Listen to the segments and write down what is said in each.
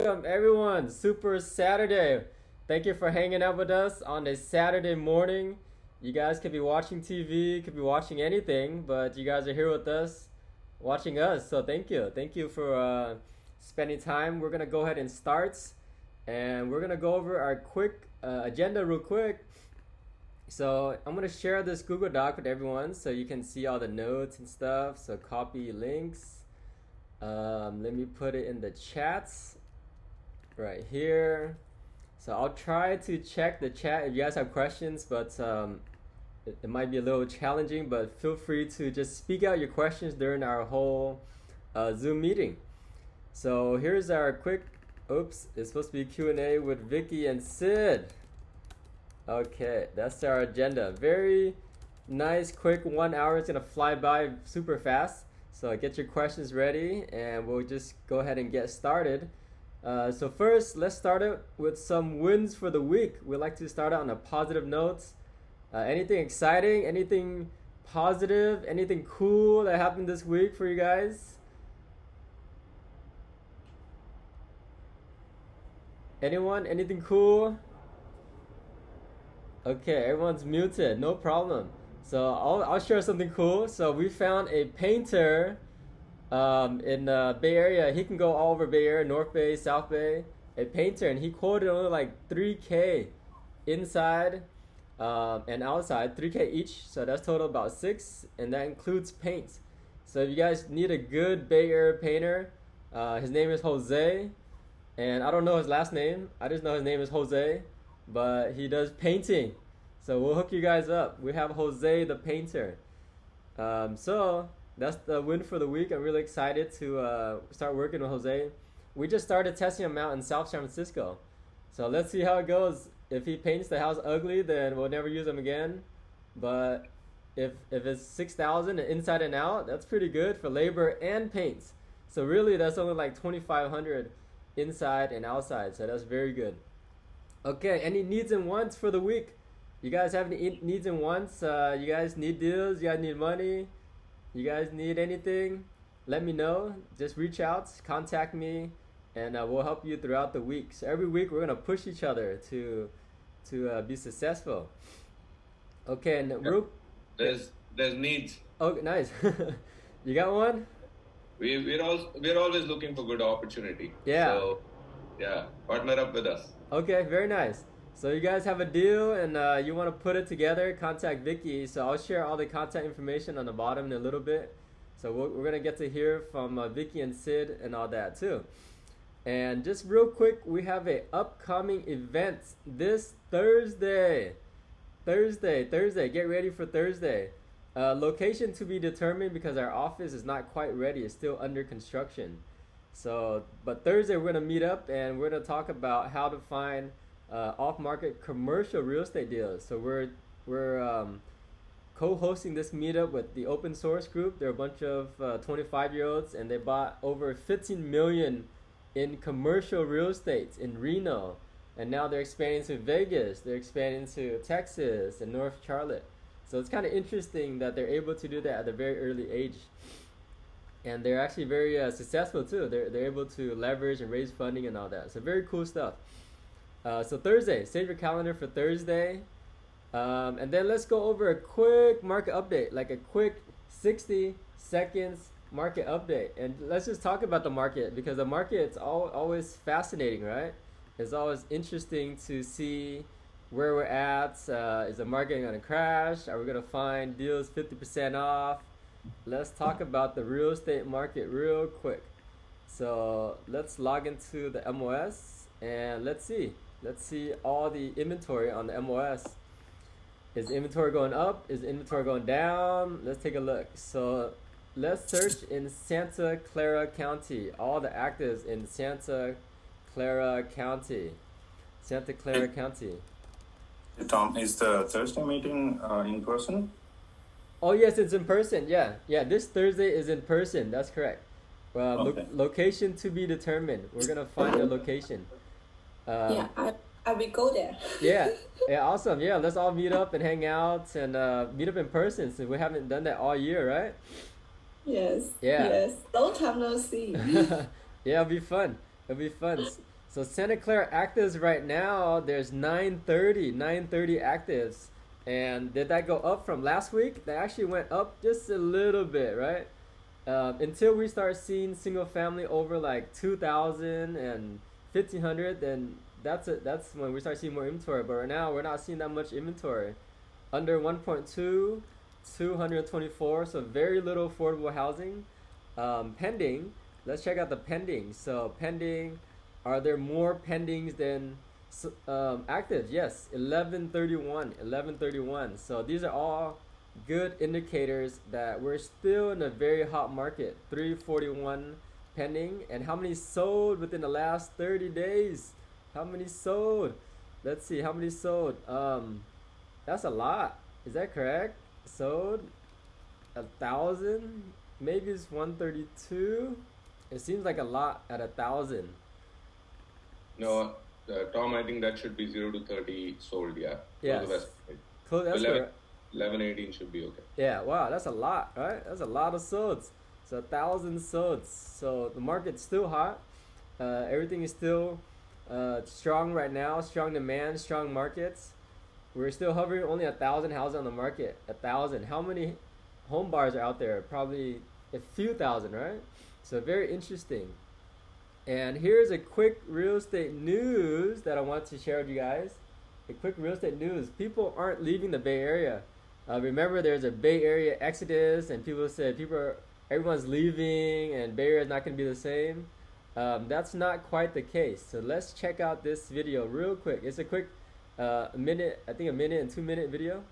Welcome everyone, Super Saturday. Thank you for hanging out with us on a Saturday morning. You guys could be watching TV, could be watching anything, but you guys are here with us, watching us. So thank you. Thank you for spending time. We're gonna go ahead and start, and we're gonna go over our quick agenda real quick. So I'm gonna share this Google Doc with everyone so you can see all the notes and stuff. So copy links. Let me put it in the chats right here. So I'll try to check the chat if you guys have questions, but it might be a little challenging, but feel free to just speak out your questions during our whole Zoom meeting. So here's our quick, oops, it's supposed to be Q&A with Vicky and Sid. Okay, that's our agenda. Very nice, quick 1 hour. It's gonna fly by super fast. So get your questions ready and we'll just go ahead and get started. So first, let's start it with some wins for the week. We like to start out on a positive note. Anything exciting, anything positive, anything cool that happened this week for you guys? Anyone? Anything cool? Okay, everyone's muted, no problem. So I'll share something cool. So we found a painter in Bay Area. He can go all over Bay Area, North Bay, South Bay. A painter, and he quoted only like 3K inside and outside, 3K each. So that's total about 6, and that includes paint. So if you guys need a good Bay Area painter, his name is Jose, and I don't know his last name. I just know his name is Jose, but he does painting. So we'll hook you guys up. We have Jose the painter. So that's the win for the week. I'm really excited to start working with Jose. We just started testing him out in South San Francisco. So let's see how it goes. If he paints the house ugly, then we'll never use him again. But if it's 6,000 inside and out, that's pretty good for labor and paints. So really, that's only like 2,500 inside and outside. So that's very good. Okay, any needs and wants for the week? You guys have any needs and wants? You guys need deals? You guys need money? You guys need anything? Let me know. Just reach out, contact me, and we'll help you throughout the week. So every week we're gonna push each other to be successful. Okay, and Yeah. There's needs. oh, nice. You got one? We're always looking for good opportunity. Yeah. So yeah, partner up with us. Okay, very nice. So you guys have a deal and you want to put it together, contact Vicky. So I'll share all the contact information on the bottom in a little bit. So we're going to get to hear from Vicky and Sid and all that too. And just real quick, we have a upcoming event this Thursday. Thursday. Get ready for Thursday. Location to be determined because our office is not quite ready. It's still under construction. So, but Thursday we're gonna meet up and we're gonna talk about how to find off-market commercial real estate deals. So we're co-hosting this meetup with the open source group. They're a bunch of 25-year-olds, and they bought over 15 million in commercial real estate in Reno, and now they're expanding to Vegas. They're expanding to Texas and North Charlotte. So it's kind of interesting that they're able to do that at a very early age. And they're actually very successful too. They're able to leverage and raise funding and all that. So very cool stuff. So Thursday, save your calendar for Thursday. And then let's go over a quick market update, like a quick 60 seconds market update. And let's just talk about the market because the market's always fascinating, right? It's always interesting to see where we're at. Is the market going to crash? Are we going to find deals 50% off? Let's talk about the real estate market real quick. So let's log into the MOS and let's see all the inventory on the MOS. Is inventory going up? Is inventory going down? Let's take a look. So let's search in Santa Clara County. All the actives in Santa Clara County. Tom, is the Thursday meeting in person? Oh yes, it's in person. Yeah. This Thursday is in person. That's correct. Okay. Location to be determined. We're gonna find a location. Yeah, I will go there. Yeah, awesome. Yeah, let's all meet up and hang out and meet up in person since we haven't done that all year, right? Yes. Yeah. Yes. Long time no see. Yeah, it'll be fun. It'll be fun. So Santa Clara actives right now, there's 930 actives. And did that go up from last week? That actually went up just a little bit, right? Until we start seeing single family over like 2,000 and 1,500, then that's when we start seeing more inventory. But right now, we're not seeing that much inventory. Under 1.2, 224, so very little affordable housing. Pending, let's check out the pending. So pending, are there more pendings than active? Yes, 1131. So these are all good indicators that we're still in a very hot market. 341 pending. And how many sold within the last 30 days? How many sold? Let's see, how many sold? That's a lot. Is that correct? Sold 1,000? Maybe it's 132. It seems like a lot at 1,000. No, Tom, I think that should be 0 to 30 sold, yeah. Yes. Cool, that's 11, 18 should be okay. Yeah, wow, that's a lot, right? That's a lot of solds. So 1,000 solds. So the market's still hot. Everything is still strong right now. Strong demand, strong markets. We're still hovering only 1,000 houses on the market. 1,000. How many home buyers are out there? Probably a few thousand, right? So very interesting. And here's a quick real estate news that I want to share with you guys. A quick real estate news. People aren't leaving the Bay Area. Remember, there's a Bay Area exodus, and people said everyone's leaving, and Bay Area is not going to be the same. That's not quite the case. So let's check out this video real quick. It's a quick minute, I think a minute and 2 minute video.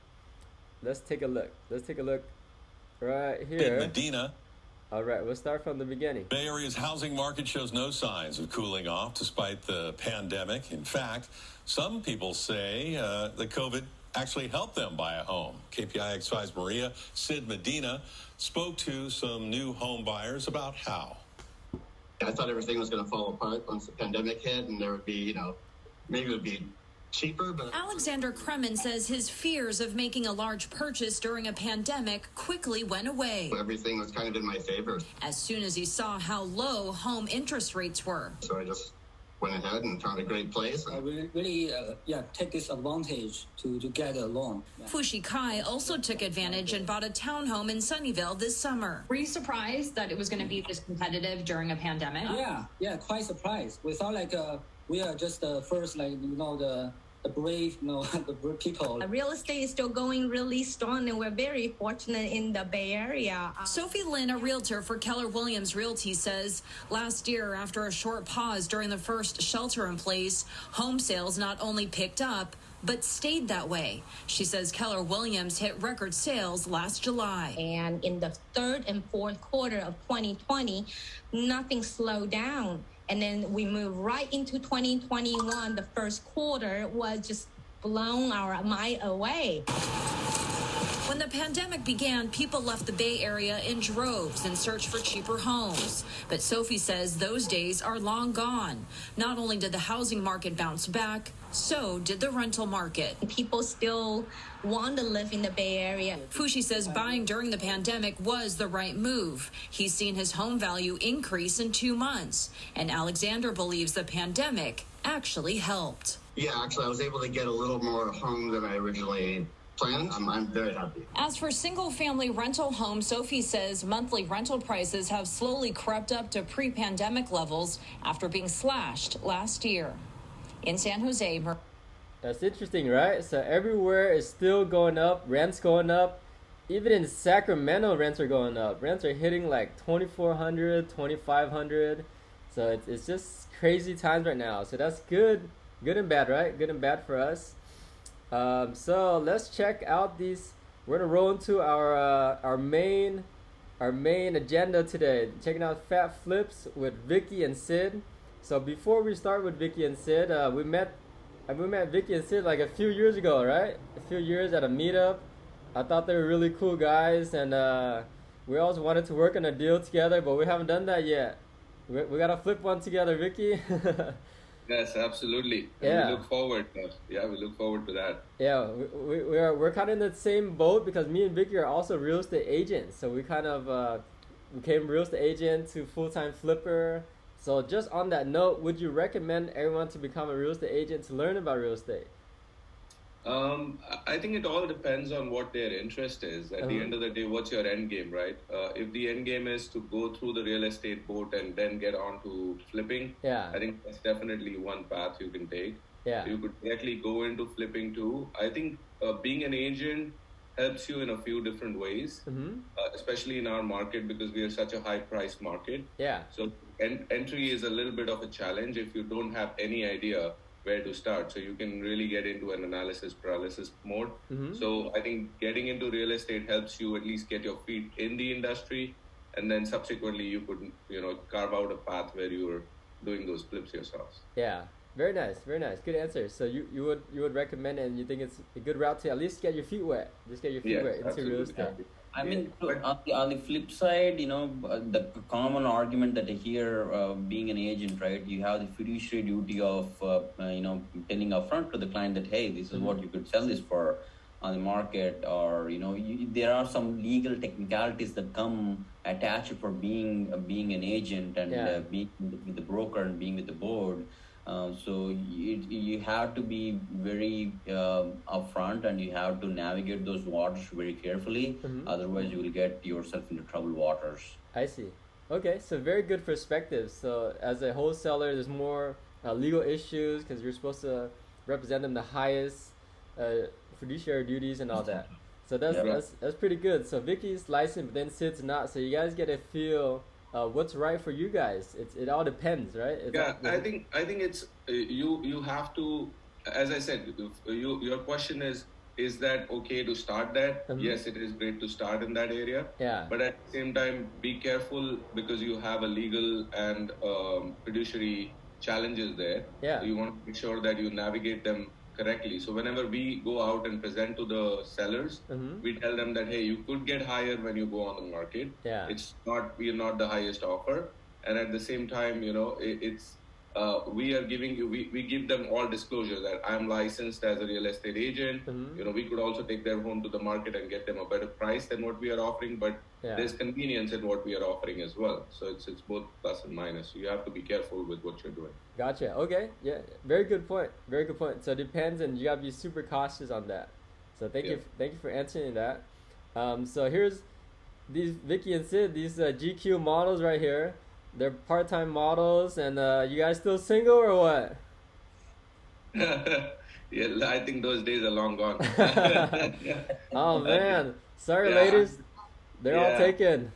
Let's take a look. Right here. In Medina. All right, we'll start from the beginning. Bay Area's housing market shows no signs of cooling off despite the pandemic. In fact, some people say that COVID actually helped them buy a home. KPIX5's Maria Sid Medina spoke to some new home buyers about how. I thought everything was going to fall apart once the pandemic hit, and there would be, maybe it would be cheaper, but... Alexander Kremen says his fears of making a large purchase during a pandemic quickly went away. Everything was kind of in my favor. As soon as he saw how low home interest rates were. So I just went ahead and found a great place. I really take this advantage to get a loan. Yeah. Fushi Kai also took advantage and bought a townhome in Sunnyvale this summer. Were you surprised that it was going to be this competitive during a pandemic? Yeah, quite surprised. We thought we are just the first, the brave, the brave people. Real estate is still going really strong, and we're very fortunate in the Bay Area. Sophie Lynn, a realtor for Keller Williams Realty, says last year, after a short pause during the first shelter in place, home sales not only picked up, but stayed that way. She says Keller Williams hit record sales last July. And in the third and fourth quarter of 2020, nothing slowed down. And then we moved right into 2021. The first quarter was just blown our mind away. When the pandemic began, people left the Bay Area in droves in search for cheaper homes. But Sophie says those days are long gone. Not only did the housing market bounce back, so did the rental market. People still want to live in the Bay Area. Fushi says buying during the pandemic was the right move. He's seen his home value increase in 2 months. And Alexander believes the pandemic actually helped. Yeah, actually, I was able to get a little more home than I originally planned. I'm very happy. As for single-family rental homes, Sophie says monthly rental prices have slowly crept up to pre-pandemic levels after being slashed last year. In San Jose. That's interesting, right? So everywhere is still going up, rents going up. Even in Sacramento, rents are going up. Rents are hitting like $2,400, $2,500. So it's just crazy times right now. So that's good and bad, right? Good and bad for us. So let's check out these. We're gonna roll into our main agenda today. Checking out Fat Flips with Vicky and Sid. So before we start with Vicky and Sid, we met Vicky and Sid like a few years ago, right? A few years at a meetup. I thought they were really cool guys, and we always wanted to work on a deal together, but we haven't done that yet. We gotta flip one together, Vicky. Yes, absolutely. Yeah. We look forward. We look forward to that. Yeah, we're kind of in the same boat because me and Vicky are also real estate agents. So we kind of became real estate agent to full-time flipper. So just on that note, would you recommend everyone to become a real estate agent to learn about real estate? I think it all depends on what their interest is. At the end of the day, what's your end game, right? If the end game is to go through the real estate boat and then get on to flipping, I think that's definitely one path you can take. You could directly go into flipping too. I think being an agent helps you in a few different ways, especially in our market because we are such a high-priced market. So entry is a little bit of a challenge if you don't have any idea where to start. So you can really get into an analysis paralysis mode. So I think getting into real estate helps you at least get your feet in the industry, and then subsequently you could, carve out a path where you're doing those flips yourselves. Very nice, very nice. Good answer. So you would recommend, and you think it's a good route to at least get your feet wet. Just get your feet wet into real estate. I mean, on the flip side, the common argument that I hear being an agent, right? You have the fiduciary duty of, telling upfront to the client that, hey, this is what you could sell this for on the market, or there are some legal technicalities that come attached for being an agent and being with the broker and being with the board. So you have to be very upfront, and you have to navigate those waters very carefully. Otherwise, you will get yourself into troubled waters. I see. Okay, so very good perspective. So as a wholesaler, there's more legal issues because you're supposed to represent them the highest fiduciary duties and all that. So that's pretty good. So Vicky's licensed, but then Sid's not. So you guys get a feel. What's right for you guys? It all depends, right? I think it's you have to, as I said, your question is that okay to start that? Yes, it is great to start in that area. But at the same time, be careful because you have a legal and fiduciary challenges there. So you want to make sure that you navigate them correctly. So whenever we go out and present to the sellers, we tell them that, hey, you could get higher when you go on the market. We are not the highest offer. And at the same time, we are giving you, we give them all disclosure that I'm licensed as a real estate agent. We could also take their home to the market and get them a better price than what we are offering, but there's convenience in what we are offering as well. So it's both plus and minus. So you have to be careful with what you're doing. Gotcha. Okay. Yeah. Very good point. Very good point. So it depends, and you gotta be super cautious on that. So thank you for answering that. So here's these Vicky and Sid, these GQ models right here. They're part-time models, and you guys still single or what? I think those days are long gone. Oh man, sorry ladies, they're all taken.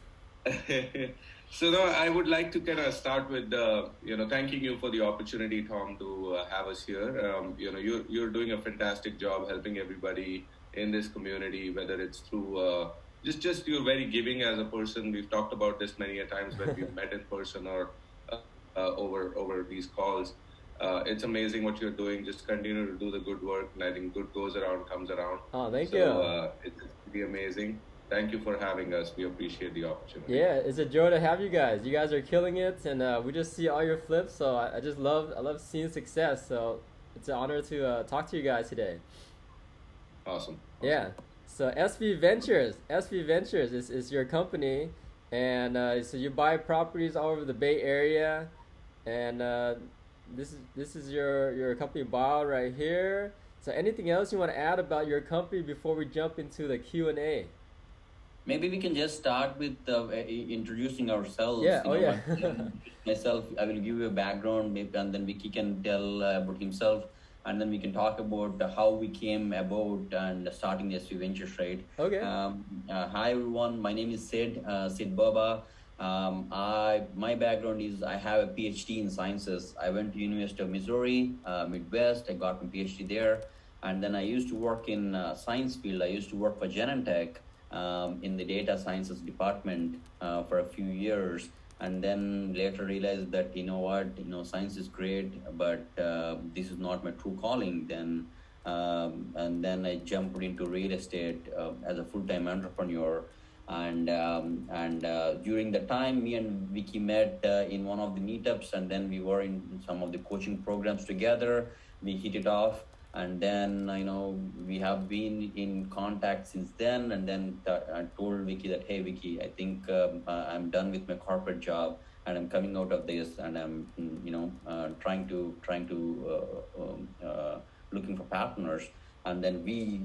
So no, I would like to kind of start with thanking you for the opportunity, Tom, to have us here. You're doing a fantastic job helping everybody in this community, whether it's through just you're very giving as a person. We've talked about this many a times when we've met in person or over these calls. It's amazing what you're doing. Just continue to do the good work, and I think good goes around, comes around. Oh, thank you. It's really amazing. Thank you for having us. We appreciate the opportunity. Yeah, it's a joy to have you guys. You guys are killing it, and we just see all your flips. So I love seeing success. So it's an honor to talk to you guys today. Awesome. Yeah. So SV Ventures is your company, and so you buy properties all over the Bay Area, and this is your company bio right here. So anything else you want to add about your company before we jump into the Q&A? Maybe we can just start with introducing ourselves. Myself, I will give you a background, and then Vicky can tell about himself, and then we can talk about how we came about and starting the SV Ventures, right? Okay. Hi everyone, my name is Sid Bobba. My background is I have a PhD in sciences. I went to University of Missouri, Midwest. I got my PhD there, and then I used to work in science field. I used to work for Genentech in the data sciences department for a few years, and then later realized that science is great, but this is not my true calling. And then I jumped into real estate as a full-time entrepreneur. And during the time, me and Vicky met in one of the meetups, and then we were in some of the coaching programs together. We hit it off, and then we have been in contact since then. And then I told Vicky that, hey Vicky, I think I'm done with my corporate job, and I'm coming out of this, and I'm trying to looking for partners. And then we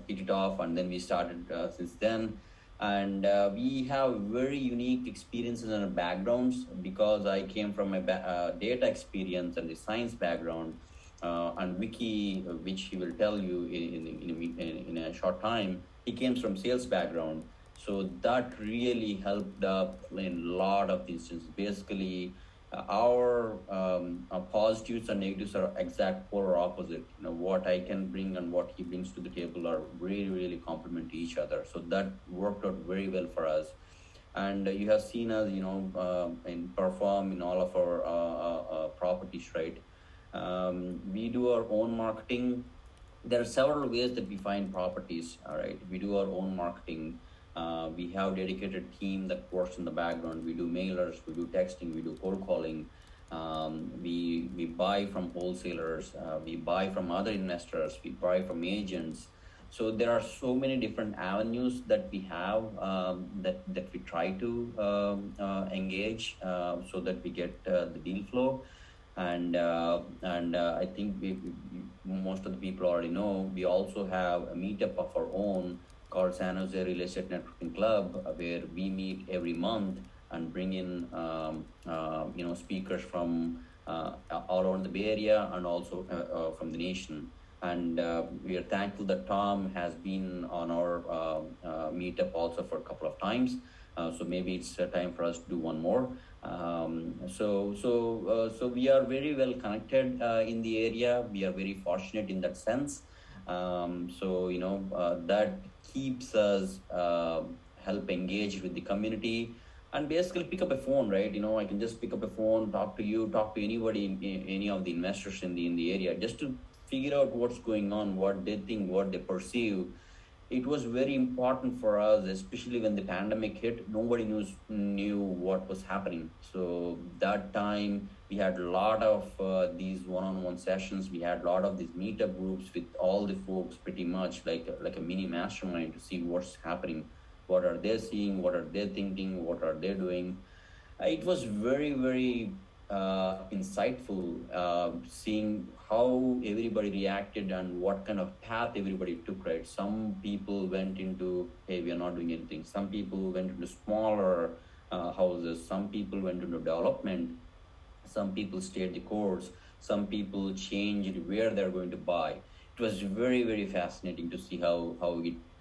hit it off, and then we started since then. And we have very unique experiences in our backgrounds, because I came from a data experience and the science background. And Vicky, which he will tell you in a short time, he came from sales background. So that really helped up in a lot of instances. Basically, our positives and negatives are exact polar opposite. What I can bring and what he brings to the table are really, really complement each other. So that worked out very well for us. And you have seen us, perform in all of our properties, right? We do our own marketing. There are several ways that we find properties. All right, we do our own marketing. We have dedicated team that works in the background. We do mailers, we do texting, we do cold calling. We buy from wholesalers. We buy from other investors. We buy from agents. So there are so many different avenues that we have that we try to engage so that we get the deal flow. And I think most of the people already know, we also have a meetup of our own called San Jose Real Estate Networking Club, where we meet every month and bring in speakers from all over the Bay Area and also from the nation. And we are thankful that Tom has been on our meetup also for a couple of times. So maybe it's time for us to do one more. So we are very well connected in the area. We are very fortunate in that sense. That keeps us help engage with the community, and basically pick up a phone, right? I can just pick up a phone, talk to you, talk to anybody, any of the investors in the area, just to figure out what's going on, what they think, what they perceive. It was very important for us, especially when the pandemic hit. Nobody knew what was happening. So that time we had a lot of these one-on-one sessions. We had a lot of these meetup groups with all the folks, pretty much like a mini mastermind, to see what's happening, what are they seeing, what are they thinking, what are they doing. It was very, very insightful seeing how everybody reacted and what kind of path everybody took, right? Some people went into, hey, we are not doing anything. Some people went into smaller houses. Some people went into development. Some people stayed the course. Some people changed where they're going to buy. It was very, very fascinating to see how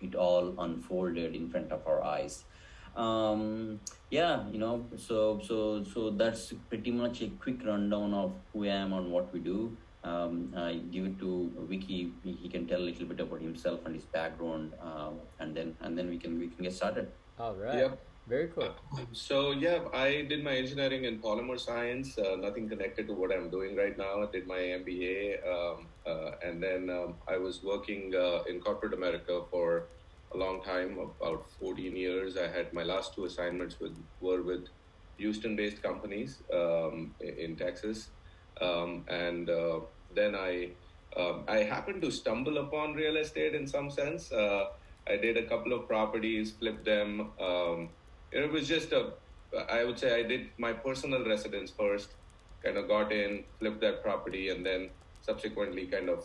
it all unfolded in front of our eyes. So that's pretty much a quick rundown of who I am and what we do. I give it to Vicky. He can tell a little bit about himself and his background, and then we can get started. All right. Yeah. Very cool. So I did my engineering in polymer science. Nothing connected to what I'm doing right now. I did my MBA, and then I was working in corporate America for a long time, about 14 years. I had my last two assignments were with Houston-based companies in Texas, and then I happened to stumble upon real estate in some sense. I did a couple of properties, flipped them. It was just I would say I did my personal residence first, kind of got in, flipped that property, and then subsequently kind of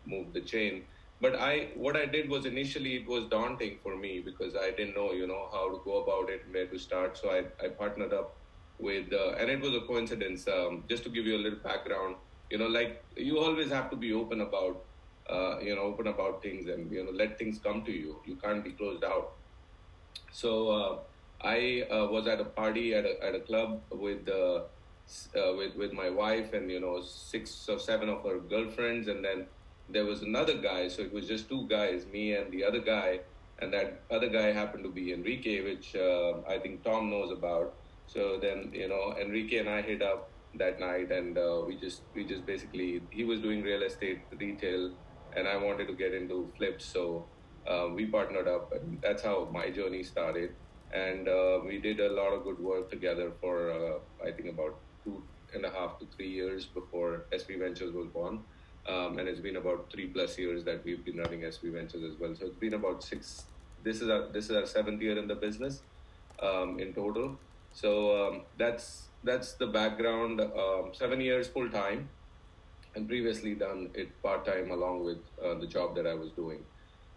moved the chain. But what I did was, initially it was daunting for me because I didn't know, how to go about it, where to start. So I partnered up with, and it was a coincidence. Just to give you a little background, like you always have to be open about, things and let things come to you. You can't be closed out. So I was at a party at a club with my wife and 6 or 7 of her girlfriends, and then there was another guy, so it was just 2 guys, me and the other guy, and that other guy happened to be Enrique, which I think Tom knows about. So then, Enrique and I hit up that night, and we just basically, he was doing real estate retail, and I wanted to get into flips, so we partnered up, and that's how my journey started. And we did a lot of good work together for, I think, about 2.5 to 3 years before SV Ventures was born. And it's been about 3+ years that we've been running SV Ventures as well. So it's been about 6. This is our 7th year in the business in total. So that's that's the background. 7 years full time, and previously done it part time along with the job that I was doing.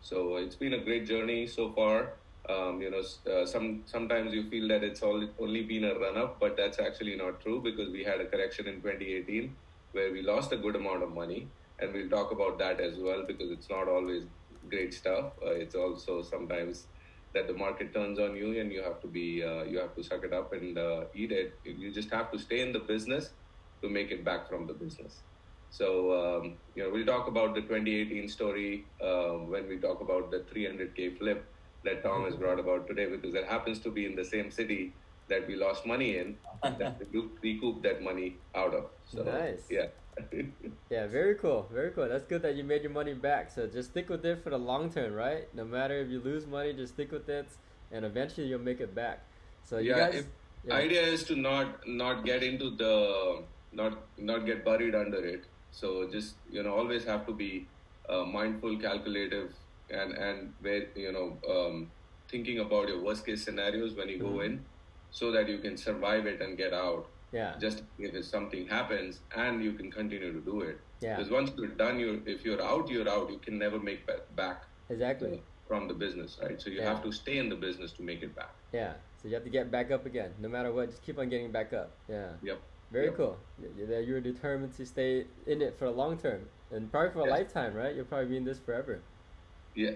So it's been a great journey so far. Sometimes you feel that it's only been a run up, but that's actually not true, because we had a correction in 2018 where we lost a good amount of money, and we'll talk about that as well, because it's not always great stuff. It's also sometimes that the market turns on you, and you have to suck it up and eat it. You just have to stay in the business to make it back from the business. So we'll talk about the 2018 story when we talk about the 300K flip that Tom has brought about today, because it happens to be in the same city that we lost money in, that we recouped that money out of. So, nice. Yeah. Yeah, very cool. Very cool. That's good that you made your money back. So just stick with it for the long term, right? No matter if you lose money, just stick with it, and eventually you'll make it back. So you guys. Idea is to not get into the not get buried under it. So just always have to be mindful, calculative, and where thinking about your worst case scenarios when you go in, so that you can survive it and get out. Yeah. Just if something happens, and you can continue to do it. Yeah. Because once you're done, if you're out, you're out. You can never make back. Exactly. From the business, right? So you have to stay in the business to make it back. Yeah. So you have to get back up again, no matter what. Just keep on getting back up. Yeah. Yep. Very cool. You're determined to stay in it for a long term, and probably for a lifetime, right? You'll probably be in this forever. Yeah.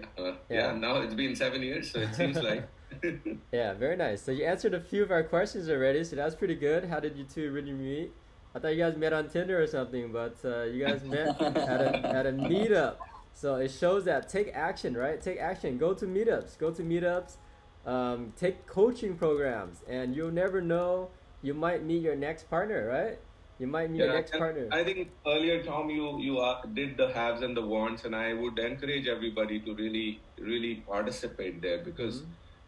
Now it's been 7 years, so it seems like. Yeah, very nice. So you answered a few of our questions already, so that's pretty good. How did you two really meet? I thought you guys met on Tinder or something, but you guys met at a meetup. So it shows that take action, right? Take action. Go to meetups. Take coaching programs, and you'll never know. You might meet your next partner, right? You might meet your next partner. I think earlier, Tom, you did the haves and the wants, and I would encourage everybody to really, really participate there, because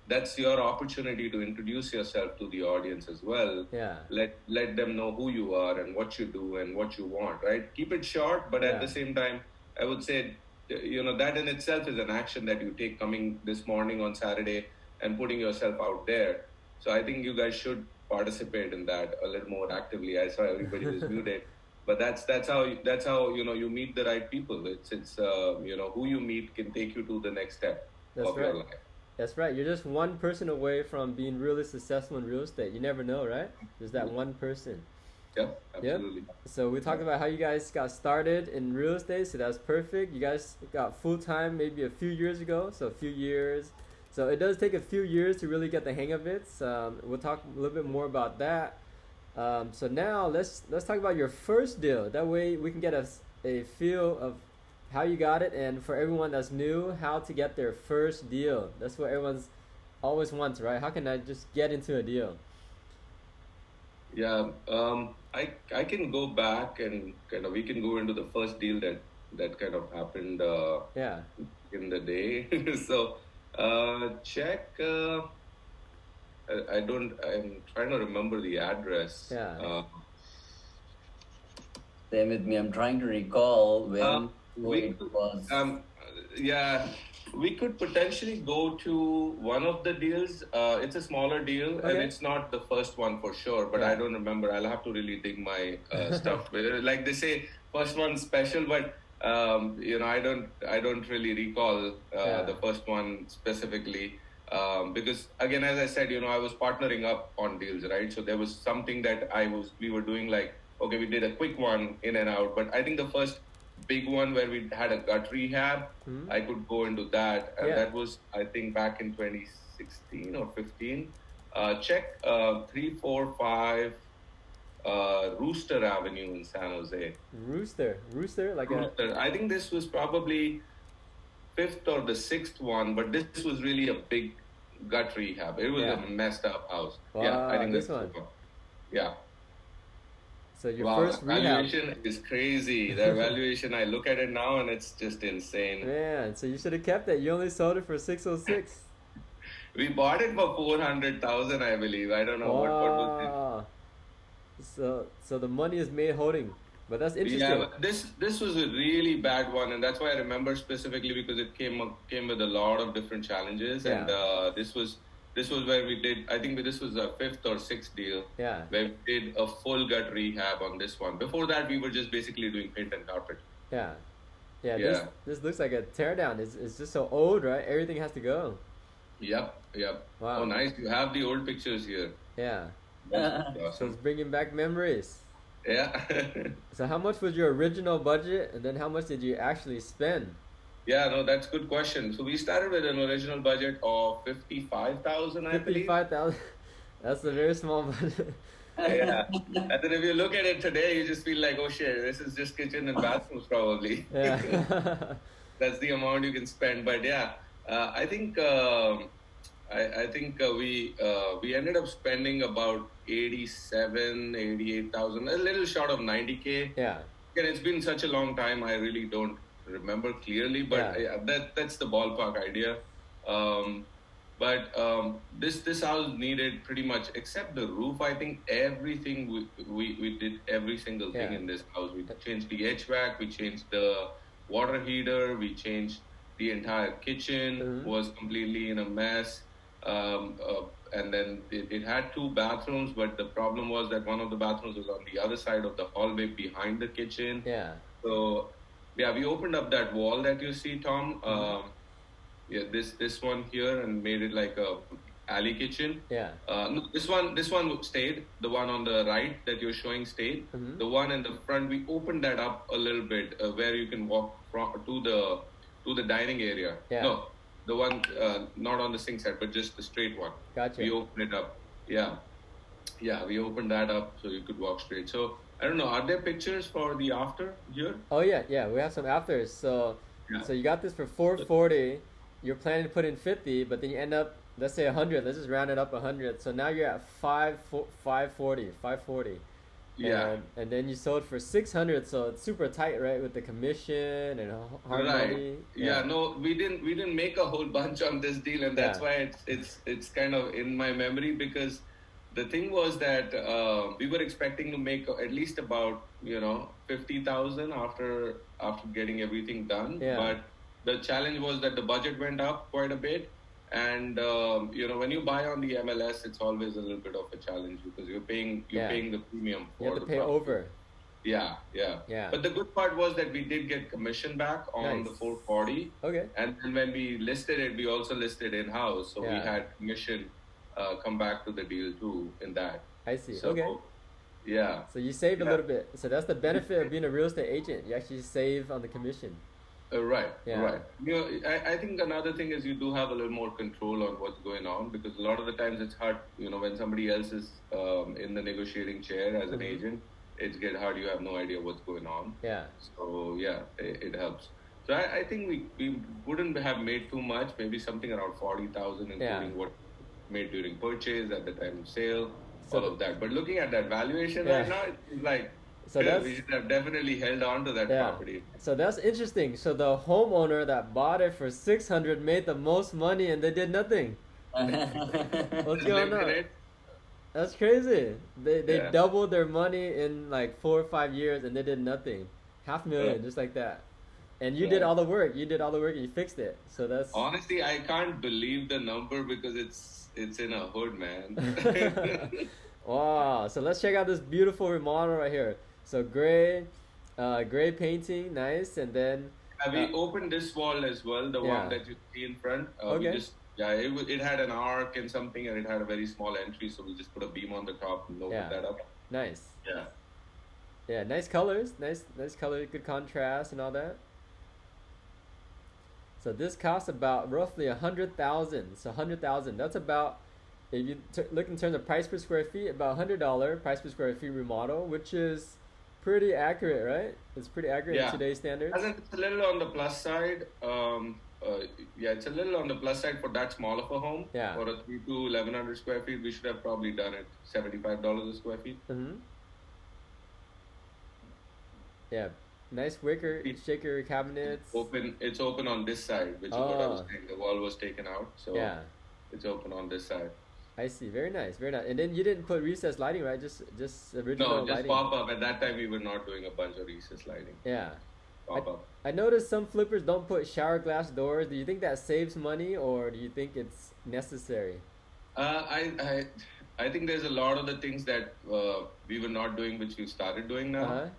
that's your opportunity to introduce yourself to the audience as well. Yeah. Let them know who you are and what you do and what you want, right? Keep it short, but at the same time, I would say, that in itself is an action that you take coming this morning on Saturday and putting yourself out there. So I think you guys should participate in that a little more actively. I saw everybody was muted, but that's how you meet the right people. It's who you meet can take you to the next step of your life. That's right. You're just one person away from being really successful in real estate. You never know, right? There's that one person. Yep, absolutely. Yep. So we talked about how you guys got started in real estate, so that's perfect. You guys got full-time maybe a few years ago, so a few years. So it does take a few years to really get the hang of it. We'll talk a little bit more about that. So now let's talk about your first deal. That way we can get a feel of how you got it, and for everyone that's new, how to get their first deal. That's what everyone's always wants, right? How can I just get into a deal? Yeah, I can go back and we can go into the first deal that kind of happened in the day. So check. I'm trying to remember the address. Yeah. Same with me. I'm trying to recall when it was. We could potentially go to one of the deals. It's a smaller deal, and it's not the first one for sure. But I don't remember. I'll have to really dig my stuff. Like they say, first one's special, but I don't really recall the first one specifically. Because again, as I said, I was partnering up on deals, right? So there was something that we were doing, like, okay, we did a quick one in and out, but I think the first big one where we had a gut rehab, I could go into that, and that was, I think, back in 2016 or 15. Check 345 Rooster Avenue in San Jose. Rooster, like Rooster. I think this was probably 5th or the 6th one, but this was really a big gut rehab. It was a messed up house. Wow, I think this one. Yeah. So your first rehab. Valuation is crazy. The valuation, I look at it now and it's just insane. Man, so you should have kept it. You only sold it for 606. We bought it for 400,000, I believe. I don't know what was it. So the money is made holding. But that's interesting. Yeah, but this was a really bad one, and that's why I remember specifically, because it came with a lot of different challenges, and this was this was where we did, I think this was a 5th or 6th deal. Yeah. Where we did a full gut rehab on this one. Before that, we were just basically doing paint and carpet. Yeah. Yeah. This looks like a teardown. It's just so old, right? Everything has to go. Yep. Wow. Oh, nice. You have the old pictures here. Yeah. Awesome. So it's bringing back memories. Yeah. So how much was your original budget, and then how much did you actually spend? Yeah, no, that's a good question. So we started with an original budget of 55,000, I believe. 55,000. That's a very small budget. Yeah. And then if you look at it today, you just feel like, oh shit, this is just kitchen and bathrooms probably. Yeah. That's the amount you can spend. But yeah, I think we ended up spending about 88,000, a little short of 90K. Yeah. And it's been such a long time, I really don't remember clearly, but that's the ballpark idea. But this house needed pretty much, except the roof, I think everything we did every single thing in this house. We changed the HVAC, we changed the water heater, we changed the entire kitchen, was completely in a mess. And then it had 2 bathrooms, but the problem was that one of the bathrooms was on the other side of the hallway behind the kitchen. Yeah. So yeah, we opened up that wall that you see, Tom. This one here, and made it like a alley kitchen. Yeah. No, this one stayed. The one on the right that you're showing stayed. The one in the front, we opened that up a little bit, where you can walk to the dining area. Yeah. No, the one not on the sink side, but just the straight one. Gotcha. We opened it up. Yeah, we opened that up so you could walk straight. So I don't know. Are there pictures for the after here? Oh yeah. We have some afters. So you got this for $440. You're planning to put in 50, but then you end up, let's say 100. Let's just round it up 100. So now you're at 540. Yeah. And then you sold for 600. So it's super tight, right, with the commission and hard money. Yeah. No, we didn't make a whole bunch on this deal, and that's why it's kind of in my memory, because the thing was that we were expecting to make at least about 50,000 after getting everything done. Yeah. But the challenge was that the budget went up quite a bit, and when you buy on the MLS, it's always a little bit of a challenge because you're paying the premium for you have to pay property. over. Yeah. But the good part was that we did get commission back on the 440. Okay. And then when we listed it, we also listed in-house, so we had commission come back to the deal too in that. I see. So, okay. Yeah. So you saved a little bit. So that's the benefit of being a real estate agent. You actually save on the commission. Right. I think another thing is you do have a little more control on what's going on, because a lot of the times it's hard, when somebody else is in the negotiating chair as an agent, it's get hard. You have no idea what's going on. Yeah. So it helps. So I think we wouldn't have made too much, maybe something around 40,000, including what made during purchase, at the time of sale, all of that. But looking at that valuation right now, it's like, so we should have definitely held on to that property. So that's interesting. So the homeowner that bought it for 600 made the most money, and they did nothing. What's going on? That's crazy. They doubled their money in like 4 or 5 years, and they did nothing. $500,000, just like that. And you did all the work. You did all the work, and you fixed it. So that's honestly, I can't believe the number because it's in a hood, man. Wow. So let's check out this beautiful remodel right here. So gray painting, nice, and then we opened this wall as well, the one that you see in front. It had an arc and something, and it had a very small entry, so we just put a beam on the top and opened that up. Nice. Yeah, nice colors, nice color, good contrast and all that. So this costs about roughly 100,000. So 100,000. That's about, if you look in terms of price per square feet, about $100 price per square feet remodel, which is pretty accurate, right? It's pretty accurate in today's standards. I think it's a little on the plus side. It's a little on the plus side for that small of a home. Yeah. For a 3 to 1,100 square feet, we should have probably done it $75 a square feet. Yeah. Nice wicker shaker cabinets. It's open on this side, which is what I was saying. The wall was taken out, so it's open on this side. I see. Very nice, very nice. And then you didn't put recessed lighting, right? Just original lighting. No, just pop up. At that time, we were not doing a bunch of recessed lighting. Yeah. Pop up. I noticed some flippers don't put shower glass doors. Do you think that saves money, or do you think it's necessary? I think there's a lot of the things that we were not doing, which we started doing now.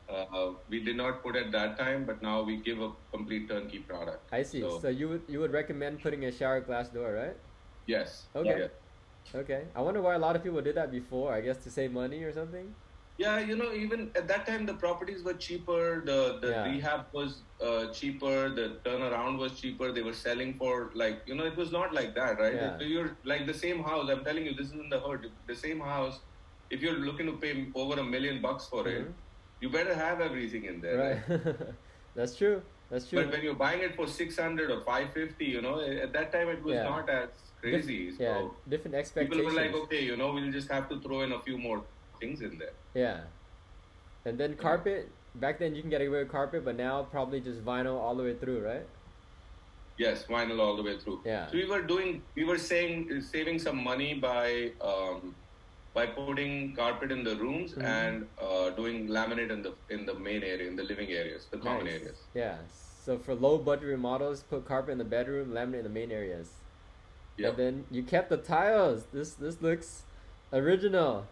We did not put at that time, but now we give a complete turnkey product. I see. So you would recommend putting a shower glass door, right? Yes. Okay. Yeah. Okay. I wonder why a lot of people did that before. I guess to save money or something. Yeah, even at that time the properties were cheaper. The rehab was cheaper. The turnaround was cheaper. They were selling for it was not like that, right? Yeah. If you're like the same house. I'm telling you, this is in the hood. The same house. If you're looking to pay over $1 million for it, you better have everything in there. Right. That's true. That's true. But when you're buying it for 600 or 550, at that time it was not as crazy. So different expectations. People were like, okay, we'll just have to throw in a few more things in there. Yeah. And then carpet, back then you can get away with carpet, but now probably just vinyl all the way through, right? Yes, vinyl all the way through. Yeah. So we were saving some money by putting carpet in the rooms and doing laminate in the main area, in the living areas, the common areas. Yeah. So for low budget remodels, put carpet in the bedroom, laminate in the main areas. Yep. And then you kept the tiles. This looks original.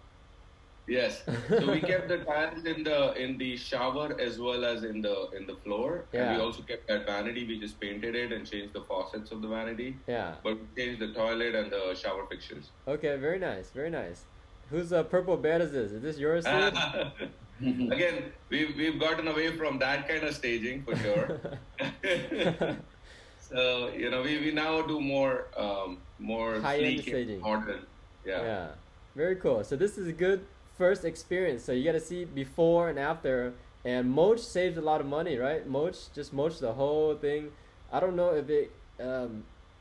Yes. So we kept the tiles in the shower as well as in the floor. Yeah. And we also kept that vanity. We just painted it and changed the faucets of the vanity. Yeah. But we changed the toilet and the shower fixtures. Okay, very nice, very nice. Whose purple bed is this? Is this yours, Sid? Again, we've gotten away from that kind of staging for sure. So we now do more high-end staging, modern. Yeah. Very cool. So this is a good first experience. So you got to see before and after. And mulch saves a lot of money, right? Mulch the whole thing. I don't know if it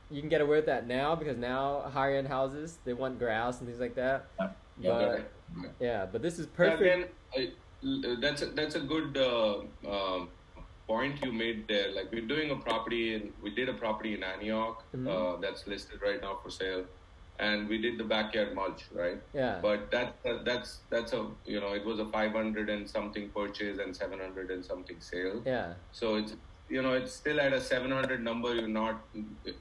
you can get away with that now, because now higher end houses, they want grass and things like that. But this is perfect. That's a good point you made there. Like we did a property in Antioch that's listed right now for sale, and we did the backyard mulch, right? Yeah. But that's a it was a 500 and something purchase and 700 and something sale. Yeah. So it's still at a 700 number. You're not,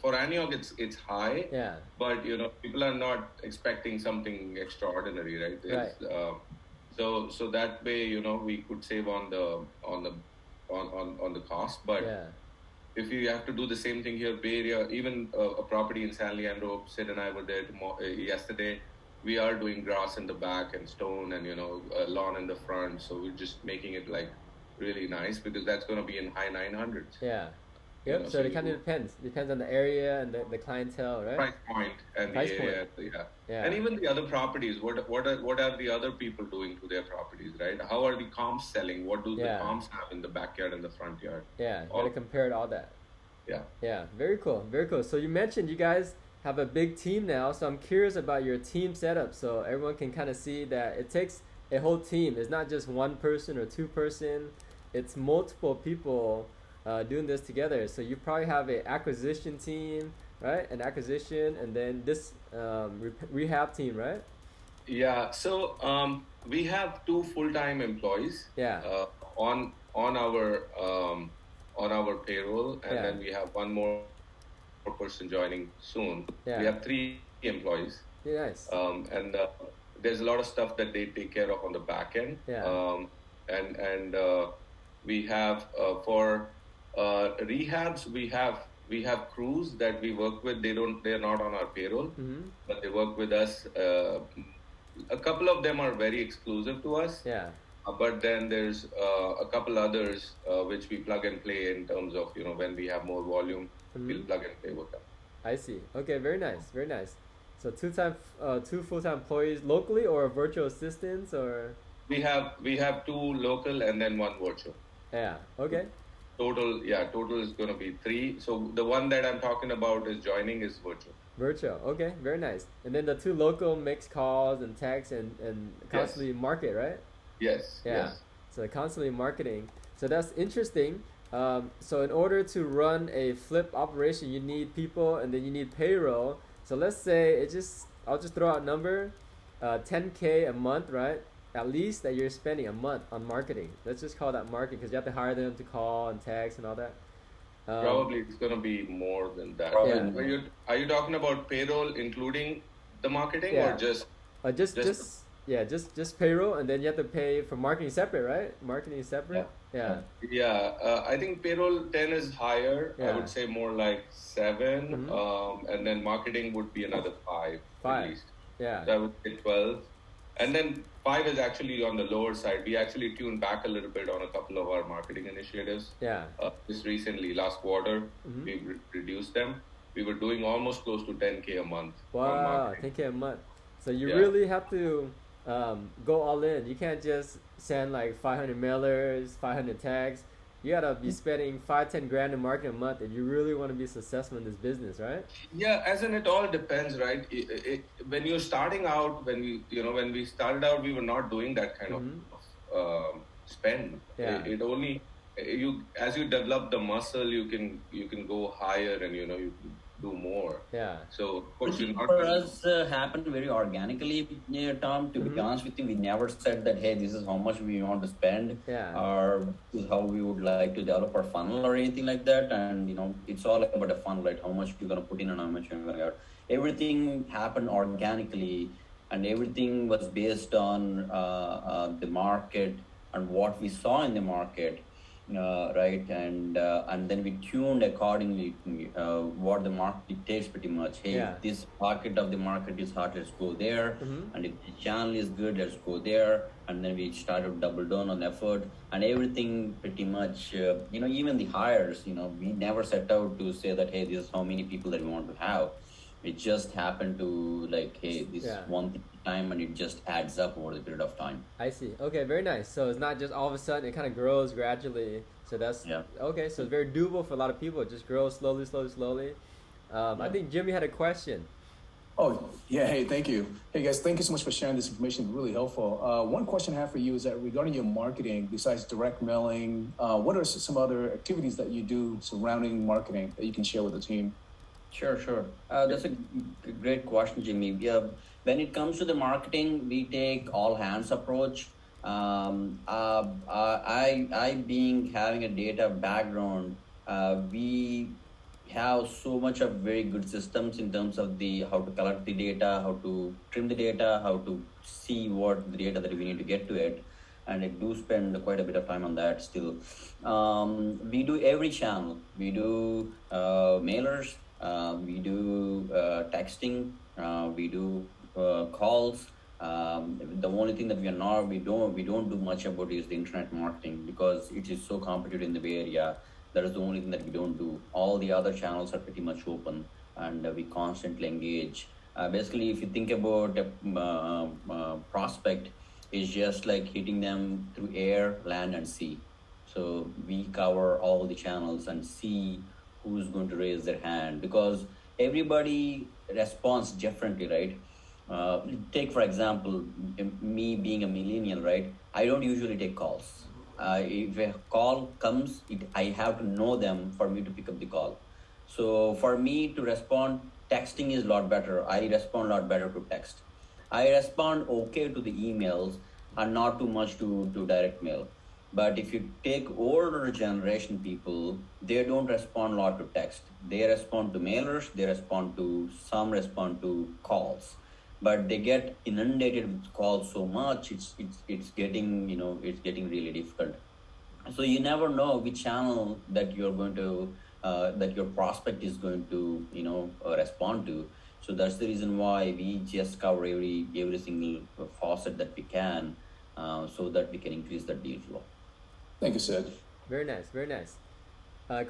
for Antioch it's high. Yeah. But people are not expecting something extraordinary, right? Right. So that way we could save on the cost. But if you have to do the same thing here, Bay Area, even a property in San Leandro, Sid and I were there yesterday. We are doing grass in the back and stone and a lawn in the front. So we're just making it like really nice, because that's going to be in high 900s. Yeah. Yep. So it kind of depends on the area and the clientele, right? Price point and price the area. Yeah. And even the other properties. What are the other people doing to their properties, right? How are the comps selling? What do the comps have in the backyard and the front yard? Yeah. You got to compare all that. Yeah. Yeah. Very cool. Very cool. So you mentioned you guys have a big team now. So I'm curious about your team setup, so everyone can kind of see that it takes a whole team. It's not just one person or two person. It's multiple people doing this together. So you probably have an acquisition team, right? An acquisition, and then this rehab team, right? Yeah. So we have 2 full-time employees. Yeah. On our payroll, and then we have one more person joining soon. Yeah. We have 3 employees. Yeah, nice. And there's a lot of stuff that they take care of on the back end. Yeah. And we have for rehabs, we have crews that we work with. They're not on our payroll, but they work with us. A couple of them are very exclusive to us. Yeah. But then there's a couple others which we plug and play in terms of when we have more volume, we'll plug and play with them. I see. Okay, very nice, very nice. So 2 full-time employees locally, or virtual assistants, or we have 2 local and then 1 virtual. Yeah. Okay. Total is going to be 3. So the one that I'm talking about is joining is virtual. Virtual. Okay, very nice. And then the 2 local makes calls and texts and constantly market, right? Yes. Yeah. Yes. So constantly marketing. So that's interesting. So in order to run a flip operation, you need people, and then you need payroll. So let's say I'll just throw out a number, $10K a month, right? At least that you're spending a month on marketing. Let's just call that marketing, because you have to hire them to call and text and all that. Probably it's going to be more than that. Yeah. Are you talking about payroll including the marketing or just payroll, and then you have to pay for marketing separate, right? Marketing is separate. Yeah. I think payroll 10 is higher. I would say more like 7, and then marketing would be another 5 at least. Yeah. So I would say 12, and then 5 is actually on the lower side. We actually tuned back a little bit on a couple of our marketing initiatives. Yeah. Just recently, last quarter, we reduced them. We were doing almost close to 10K a month. Wow, 10K a month. So you really have to go all in. You can't just send like 500 mailers, 500 tags. You gotta be spending 5-10 grand in marketing a month if you really want to be successful in this business, right? Yeah, as in it all depends, right? When you're starting out, when we started out, we were not doing that kind of spend. Yeah. It only as you develop the muscle, you can go higher, and you can do more. Yeah. So of course for us happened very organically, Tom. To be honest with you, we never said that, hey, this is how much we want to spend, or this is how we would like to develop our funnel or anything like that. And it's all about a funnel, right? How much you're gonna put in and how much you're gonna get. Everything happened organically, and everything was based on the market and what we saw in the market. Right, and then we tuned accordingly what the market dictates pretty much. Hey, if this pocket of the market is hot, let's go there, and if the channel is good, let's go there. And then we started to double down on effort, and everything pretty much, even the hires, we never set out to say that, hey, this is how many people that we want to have. It just happened to hey, this is one thing at a time, and it just adds up over the period of time. I see. Okay, very nice. So it's not just all of a sudden, it kind of grows gradually. So that's okay. So it's very doable for a lot of people. It just grows slowly. I think Jimmy had a question. Oh, yeah. Hey, thank you. Hey, guys, thank you so much for sharing this information. Really helpful. One question I have for you is that regarding your marketing, besides direct mailing, what are some other activities that you do surrounding marketing that you can share with the team? Sure. That's a great question, Jimmy. Yeah, when it comes to the marketing, we take all hands approach. I being having a data background, we have so much of very good systems in terms of how to collect the data, how to trim the data, how to see what the data that we need to get to it. And I do spend quite a bit of time on that still. We do every channel. We do mailers. We do texting, we do calls. The only thing that we don't do much about is the internet marketing, because it is so competitive in the Bay Area. That is the only thing that we don't do. All the other channels are pretty much open, and we constantly engage. Basically, if you think about a prospect, it's just like hitting them through air, land, and sea. So we cover all the channels and see who's going to raise their hand, because everybody responds differently, right? Take, for example, me being a millennial, right? I don't usually take calls. If a call comes, I have to know them for me to pick up the call. So for me to respond, texting is a lot better. I respond a lot better to text. I respond okay to the emails and not too much to direct mail. But if you take older generation people, they don't respond a lot to text. They respond to mailers, some respond to calls. But they get inundated with calls so much, it's getting really difficult. So you never know which channel that you're going to that your prospect is going to respond to. So that's the reason why we just cover every single faucet that we can, so that we can increase the deal flow. Thank you, Sid. Very nice.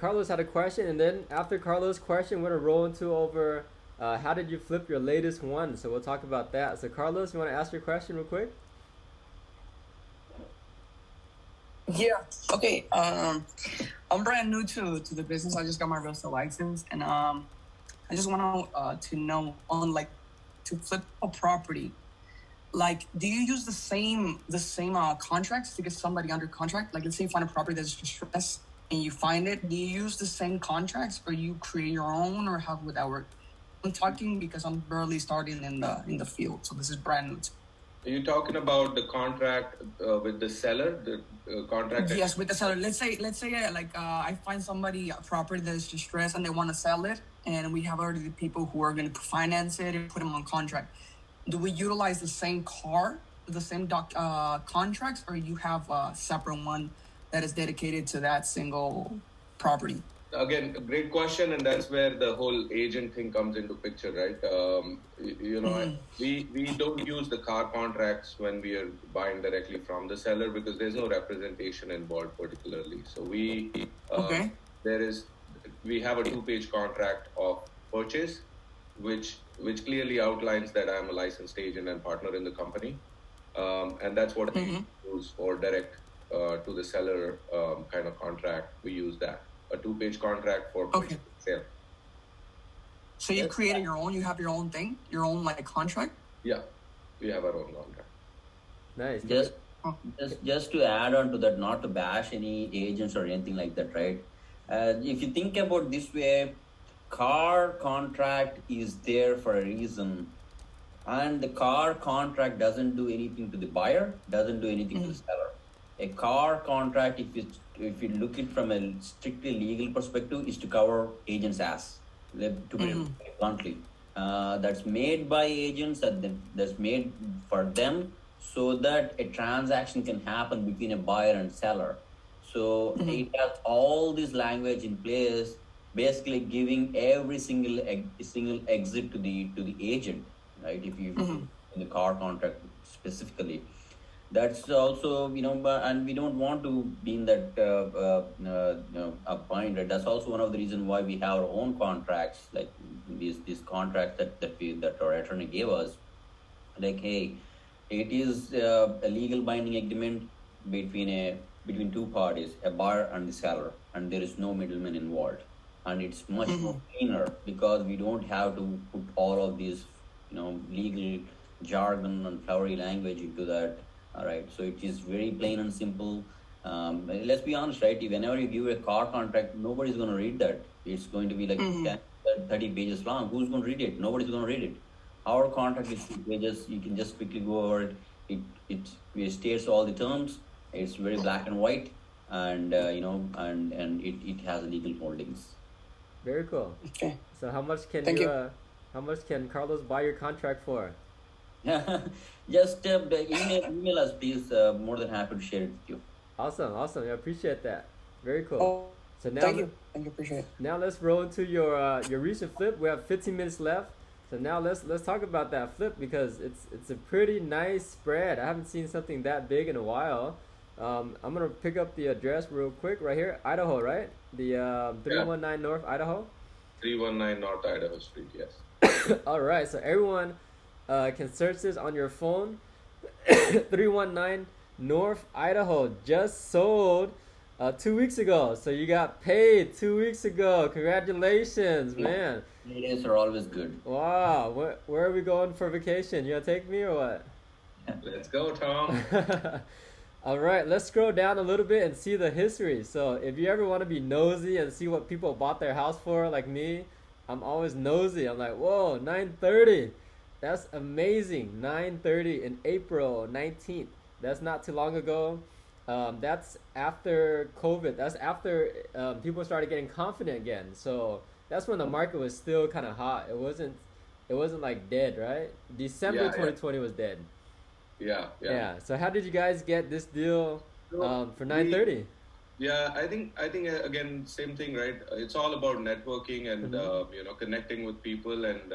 Carlos had a question, and then after Carlos' question, we're going to roll into how did you flip your latest one? So we'll talk about that. So Carlos, you want to ask your question real quick? Yeah. Okay. I'm brand new to the business. I just got my real estate license, and I just want to know to flip a property. Do you use the same contracts to get somebody under contract? Let's say you find a property that's distressed and you find it. Do you use the same contracts, or you create your own, or how would that work? I'm talking because I'm barely starting in the field, so this is brand new. Are you talking about the contract with the seller? The contract? Yes, with the seller. Let's say, I find somebody a property that is distressed and they want to sell it, and we have already the people who are going to finance it and put them on contract. Do we utilize the same contracts, or you have a separate one that is dedicated to that single property? Again, a great question, and that's where the whole agent thing comes into picture, right? We don't use the car contracts when we are buying directly from the seller because there's no representation involved particularly. So we have a 2-page contract of purchase, which clearly outlines that I'm a licensed agent and partner in the company, and that's what we use for direct to the seller kind of contract. We use that. A 2-page contract for sale. So you created your own. You have your own thing, your own contract. Yeah, we have our own contract. Nice. Just to add on to that, not to bash any agents or anything like that, right? If you think about this way, car contract is there for a reason, and the car contract doesn't do anything to the buyer, doesn't do anything to the seller. A car contract, if you look it from a strictly legal perspective, is to cover agents' ass, to put it bluntly. That's made by agents, that's made for them so that a transaction can happen between a buyer and seller. So it has all this language in place, basically giving every single exit to the agent, right? If you in the car contract specifically. That's also, and we don't want to be in that a bind, right? That's also one of the reasons why we have our own contracts, like these contracts that our attorney gave us. Like, hey, it is a legal binding agreement between two parties, a buyer and the seller, and there is no middleman involved. And it's much more cleaner because we don't have to put all of these, legal jargon and flowery language into that. All right, so it is very plain and simple. Let's be honest, right? Whenever you give a car contract, nobody's going to read that. It's going to be like 30 pages long. Who's going to read it? Nobody's going to read it. Our contract is 2 pages. You can just quickly go over it. It states all the terms. It's very black and white, and and it has legal holdings. Very cool. Okay. So how much can Carlos buy your contract for? Just email us, please. More than happy to share it with you. Awesome. I appreciate that. Very cool. Oh, so now, thank you. Appreciate it. Now let's roll into your recent flip. We have 15 minutes left. So now let's talk about that flip because it's a pretty nice spread. I haven't seen something that big in a while. I'm gonna pick up the address real quick right here, Idaho, right? The 319 North Idaho. 319 North Idaho Street, yes. All right, so everyone can search this on your phone. 319 North Idaho just sold 2 weeks ago. So you got paid 2 weeks ago. Congratulations, man. Holidays are always good. Wow. Where are we going for vacation? You gonna take me or what? Let's go, Tom. All right, let's scroll down a little bit and see the history. So if you ever want to be nosy and see what people bought their house for, like me, I'm always nosy. I'm like, whoa, 930. That's amazing. 930 in April 19th. That's not too long ago. That's after COVID. That's after people started getting confident again. So that's when the market was still kind of hot. It wasn't like dead, right? December 2020 was dead. Yeah. So how did you guys get this deal for 930? I think again, same thing, right? It's all about networking and connecting with people, and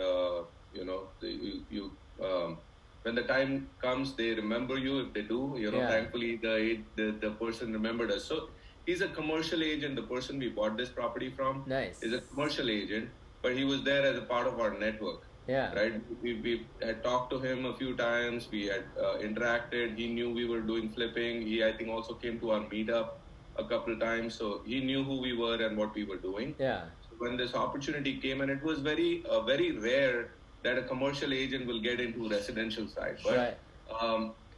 when the time comes, they remember you. If they do, thankfully the person remembered us. So he's a commercial agent. The person we bought this property from is a commercial agent, but he was there as a part of our network. Yeah. Right. We had talked to him a few times. We had interacted. He knew we were doing flipping. He, I think, also came to our meetup a couple of times. So he knew who we were and what we were doing. Yeah. So when this opportunity came, and it was very rare that a commercial agent will get into residential side. But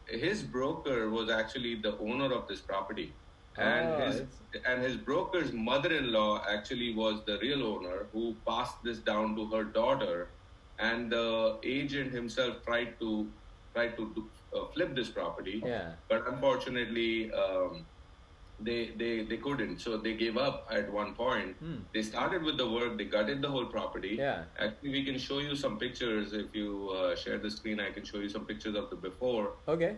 his broker was actually the owner of this property. And his broker's mother-in-law actually was the real owner who passed this down to her daughter. And the agent himself tried to flip this property. Yeah. But unfortunately, they couldn't. So they gave up at one point. They started with the work. They gutted the whole property. Yeah. Actually, we can show you some pictures. If you share the screen, I can show you some pictures of the before. Okay.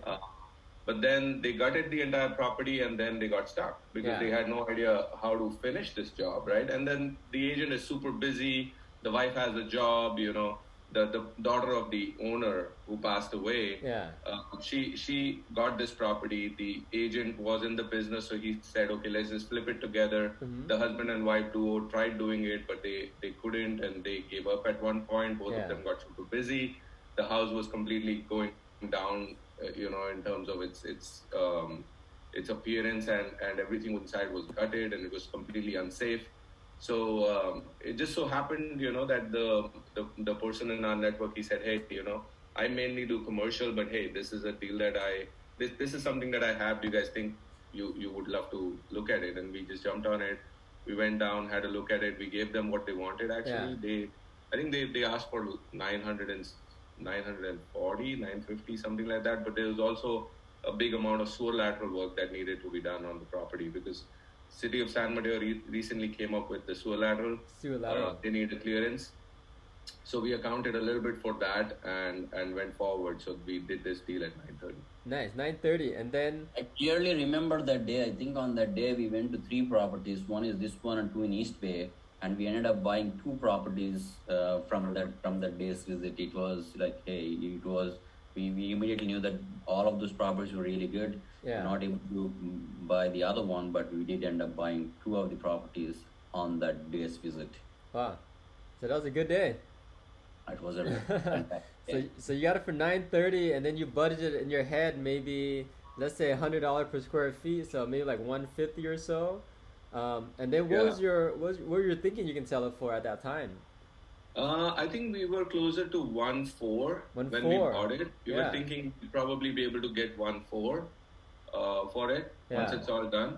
But then they gutted the entire property and then they got stuck because they had no idea how to finish this job, right? And then the agent is super busy. The wife has a job, you know. The daughter of the owner who passed away, she got this property. The agent was in the business, so he said, okay, let's just flip it together. The husband and wife duo tried doing it, but they couldn't, and they gave up at one point. Both of them got super busy. The house was completely going down, you know, in terms of its appearance, and everything inside was gutted, and it was completely unsafe. So it just so happened, you know, that the person in our network, he said, hey, you know, I mainly do commercial, but hey, this is a deal that this is something that I have. Do you guys think you would love to look at it? And we just jumped on it. We went down, had a look at it. We gave them what they wanted, actually. I think they asked for 940, 950, something like that. But there was also a big amount of sewer lateral work that needed to be done on the property because City of San Mateo recently came up with the sewer lateral. They needed clearance. So we accounted a little bit for that and went forward. So we did this deal at 9:30. Nice, 9:30. And then I clearly remember that day. I think on that day we went to 3 properties. One is this one and 2 in East Bay. And we ended up buying 2 properties from that day's visit. It was like, hey, we immediately knew that all of those properties were really good. Yeah. Not able to buy the other one, but we did end up buying 2 of the properties on that day's visit. Wow. So that was a good day. It was a So you got it for 9:30, and then you budgeted in your head maybe, let's say $100 per square feet, so maybe like 150 or so. And then what were you thinking you can sell it for at that time? I think we were closer to 1.4 when we bought it. We were thinking we'd probably be able to get 1.4 for it once it's all done.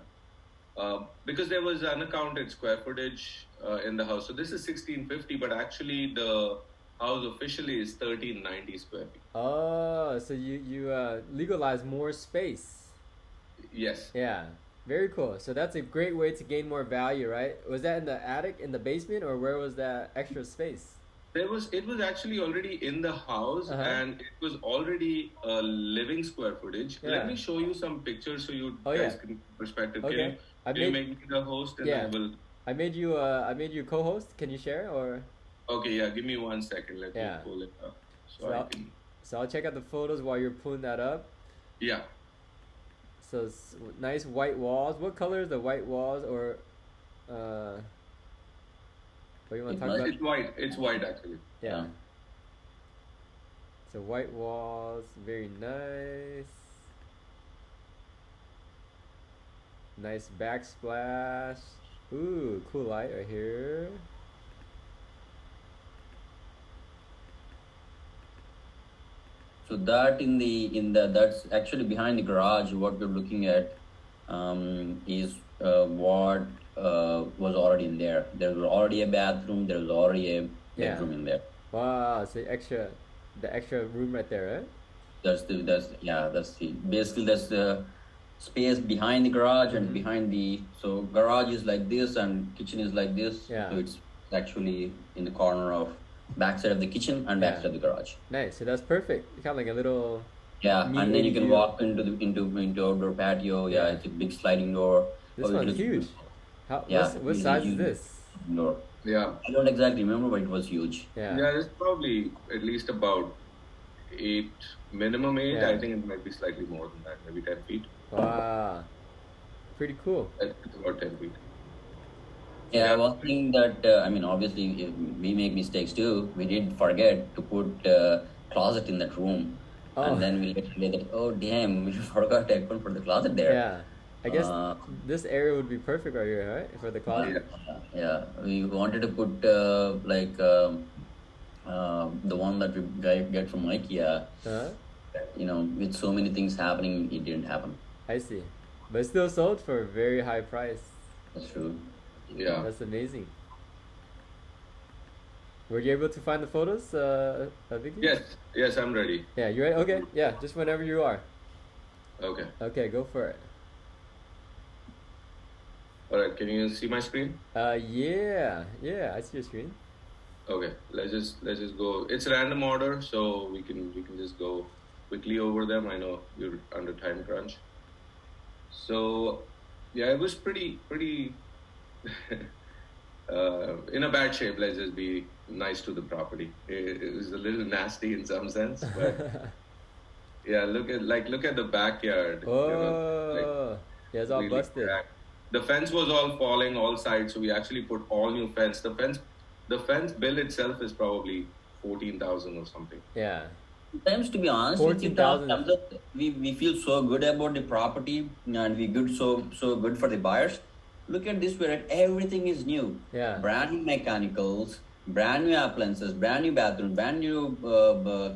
Because there was unaccounted square footage in the house. So this is 1650, but actually the house officially is 1390 square feet. Oh, so you legalized more space. Yes. Yeah. Very cool. So that's a great way to gain more value, right? Was that in the attic, in the basement, or where was that extra space? It was actually already in the house, and it was already a living square footage. Let me show you some pictures so you guys can perspective. Okay. Can you make me the host, and I will. I made you co-host. Can you share or? Okay. Yeah. Give me 1 second. Let me pull it up So I'll check out the photos while you're pulling that up. Yeah. So it's nice white walls. What color is the white walls, or what do you want to talk about? It's white. It's white actually. Yeah. So white walls, very nice. Nice backsplash. Ooh, cool light right here. So that that's actually behind the garage. What we're looking at is what was already in there. There was already a bathroom. There was already a bedroom in there. Wow, so the extra room right there, right? That's basically that's the space behind the garage and behind so garage is like this and kitchen is like this. Yeah. So it's actually in the corner of backside of the kitchen and backside of the garage. Nice. So that's perfect. Kind of like a little. Yeah, and then you can walk into outdoor patio. Yeah, it's a big sliding door. This one's huge. What size is this? Door. Yeah. I don't exactly remember, but it was huge. Yeah, it's probably at least about 8, minimum 8. I think it might be slightly more than that, maybe 10 feet. Wow. Pretty cool. It's about 10 feet. Yeah, I was thinking that, obviously we make mistakes too. We did forget to put closet in that room. Oh. And then we realized that, oh damn, we forgot to put the closet there. Yeah. I guess this area would be perfect right here, right? For the closet. Yeah. We wanted to put the one that we get from IKEA. With so many things happening, it didn't happen. I see. But it's still sold for a very high price. That's true. Yeah. That's amazing. Were you able to find the photos, Vicky? Yes, I'm ready. Yeah, you ready? Okay, yeah, just whenever you are. Okay. Okay, go for it. All right, can you see my screen? Yeah, I see your screen. Okay, let's just go. It's random order, so we can just go quickly over them. I know you're under time crunch. So, yeah, it was pretty in a bad shape. Let's just be nice to the property. It was a little nasty in some sense, but yeah, look at the backyard. Oh, yeah, it's all really busted. cracked. The fence was all falling all sides, so we actually put all new fence. The fence bill itself is probably 14,000 or something. Yeah. Sometimes, to be honest with you, we feel so good about the property and we good so good for the buyers. Look at this, where everything is new. Yeah. Brand new mechanicals, brand new appliances, brand new bathroom, brand new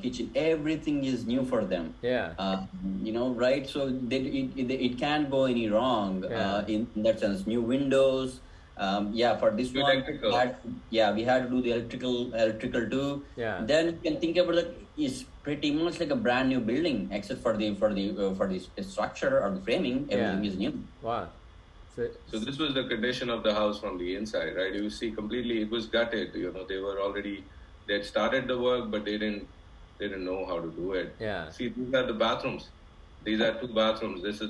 kitchen. Everything is new for them. Yeah. Right? So it can't go any wrong in that sense. New windows. For this one, we had to do the electrical too. Yeah. Then you can think about it. It's pretty much like a brand new building, except for the structure or the framing. Everything is new. Wow. So this was the condition of the house from the inside, right? You see, completely it was gutted. They had started the work, but they didn't know how to do it. Yeah. See, these are the bathrooms. These are two bathrooms. This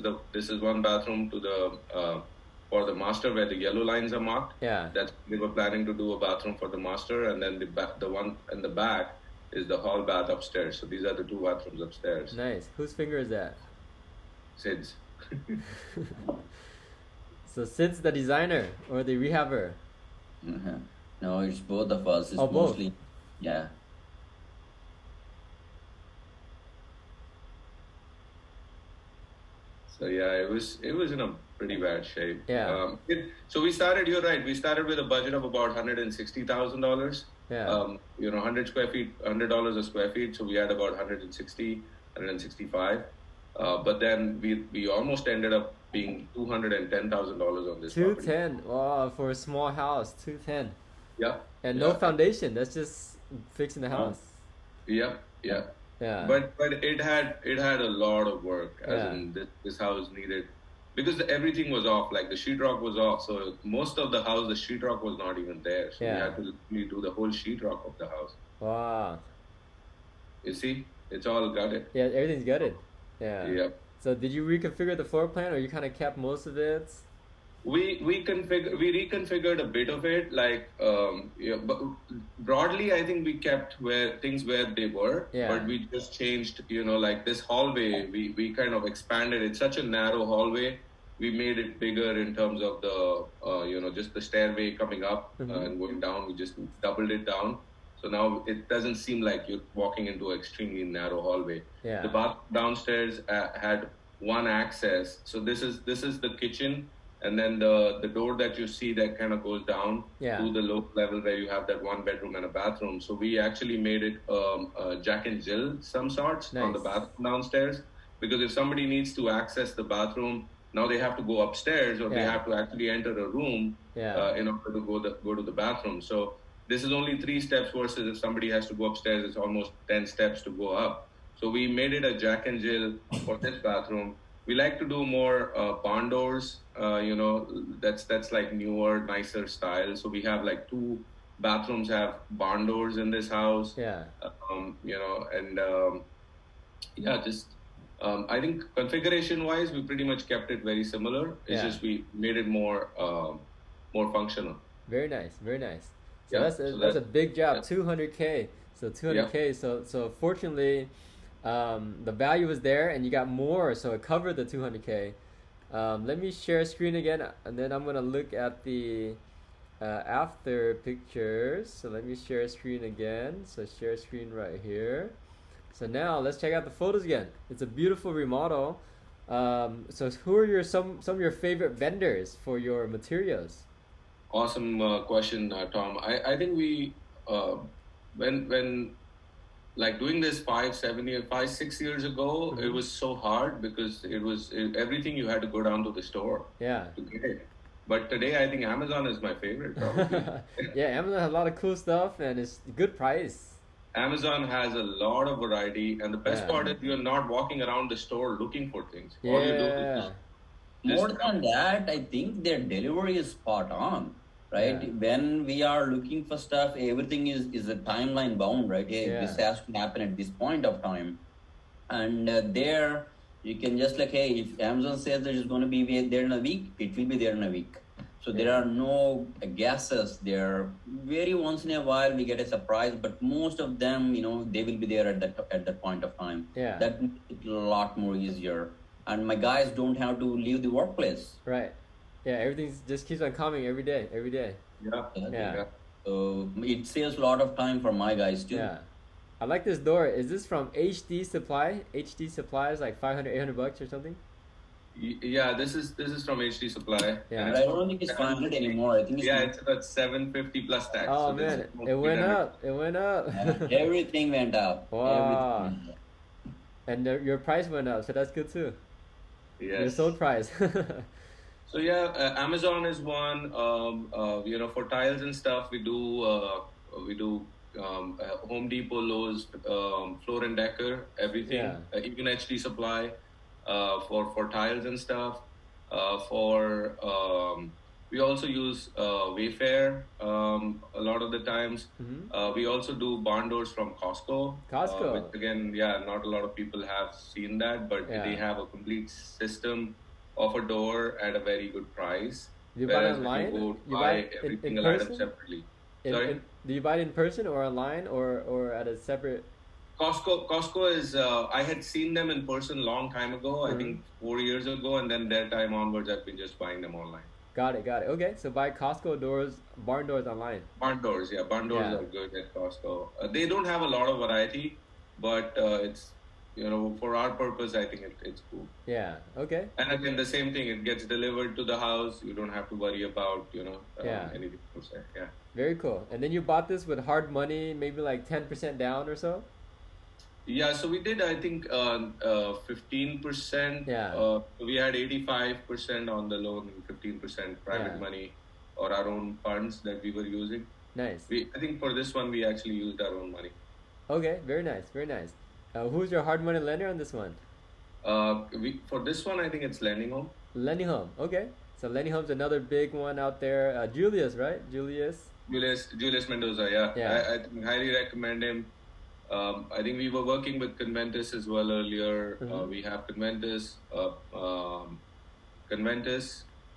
is one bathroom to the for the master where the yellow lines are marked. Yeah. They were planning to do a bathroom for the master, and then the one in the back is the hall bath upstairs. So these are the two bathrooms upstairs. Nice. Whose finger is that? Sid's. So Sid's the designer or the rehabber? Mm-hmm. No, it's both of us. It's mostly, both. Yeah. So yeah, it was in a pretty bad shape. Yeah. So we started. You're right. We started with a budget of about $160,000. Yeah. 100 square feet, $100 a square feet. So we had about 160, 165. But then we almost ended up being $210,000 on this. $210. Wow, for a small house, $210. Yeah. And no foundation. That's just fixing the house. Yeah. Yeah. But it had a lot of work, as in this house needed, because everything was off. Like the sheetrock was off, so most of the house, the sheetrock was not even there. So we had to literally do the whole sheetrock of the house. Wow. You see, it's all gutted. Yeah, everything's gutted. Yeah. Yeah. So did you reconfigure the floor plan, or you kind of kept most of it? We reconfigured a bit of it, but broadly I think we kept where they were, but we just changed, like this hallway, we kind of expanded. It's such a narrow hallway. We made it bigger in terms of the, just the stairway coming up and going down. We just doubled it down. So now it doesn't seem like you're walking into an extremely narrow hallway. Yeah. The bath downstairs had one access. So this is the kitchen. And then the door that you see that kind of goes down to the low level where you have that one bedroom and a bathroom. So we actually made it a Jack and Jill some sorts on the bathroom downstairs, because if somebody needs to access the bathroom, now they have to go upstairs or they have to actually enter a room in order to go to the bathroom. So this is only 3 steps versus if somebody has to go upstairs, it's almost 10 steps to go up. So we made it a Jack and Jill for this bathroom. We like to do more barn doors, that's like newer, nicer style. So we have like 2 bathrooms have barn doors in this house. Yeah. I think configuration wise, we pretty much kept it very similar. It's just we made it more functional. Very nice. So that's a big job. 200K. So 200K. So fortunately, the value was there and you got more, so it covered the 200K. Let me share screen again, and then I'm gonna look at the after pictures. So let me share screen again. So share screen right here. So now let's check out the photos again. It's a beautiful remodel. So who are some of your favorite vendors for your materials? Awesome question, Tom. I think we when like doing this 6 years ago, it was so hard because everything you had to go down to the store to get it. But today, I think Amazon is my favorite, probably. Yeah, Amazon has a lot of cool stuff and it's good price. Amazon has a lot of variety, and the best part is you're not walking around the store looking for things. All you do is more than that, I think their delivery is spot on, right? Yeah. When we are looking for stuff, everything is a timeline bound, right? Hey, this has to happen at this point of time. And there, you can just like, hey, if Amazon says that it's going to be there in a week, it will be there in a week. So there are no guesses there. Very once in a while we get a surprise, but most of them, they will be there at that point of time. Yeah. That makes it a lot more easier. And my guys don't have to leave the workplace. Right. Yeah, everything just keeps on coming every day. Yeah. So it saves a lot of time for my guys too. Yeah. I like this door. Is this from HD Supply? HD Supply is like $500-800 or something? Yeah, this is from HD Supply. Yeah, but I don't think it's 500 anymore. I think it's about 750 plus tax. Oh so man, it went up. Everything went up. Wow. Everything went up. And your price went up, so that's good too. Yes. Your sold price. So yeah, Amazon is one. For tiles and stuff, we do Home Depot, Lowe's, Floor and Decor, everything. Yeah. Even HD Supply. For tiles and stuff. We also use Wayfair a lot of the times. Mm-hmm. We also do barn doors from Costco. Which again, not a lot of people have seen that, but they have a complete system of a door at a very good price. Do you buy it online? You buy every single item separately. Sorry? Do you buy it in person or online or at a separate? Costco is, I had seen them in person a long time ago, I think 4 years ago, and then that time onwards, I've been just buying them online. Got it. Okay, so buy Costco doors, barn doors online. Barn doors are good at Costco. They don't have a lot of variety, but it's, for our purpose, I think it's cool. Yeah, okay. And again, the same thing, it gets delivered to the house. You don't have to worry about, anything per se. Yeah. Very cool. And then you bought this with hard money, maybe like 10% down or so? Yeah, so we did, I think, 15%. Yeah. We had 85% on the loan and 15% private money or our own funds that we were using. Nice. I think for this one, we actually used our own money. Okay, very nice. Who's your hard money lender on this one? For this one, I think it's Lending Home. Lending Home, okay. So Lending Home's another big one out there. Julius, right? Julius Mendoza, yeah. I highly recommend him. I think we were working with Conventus as well earlier. Mm-hmm. We have Conventus,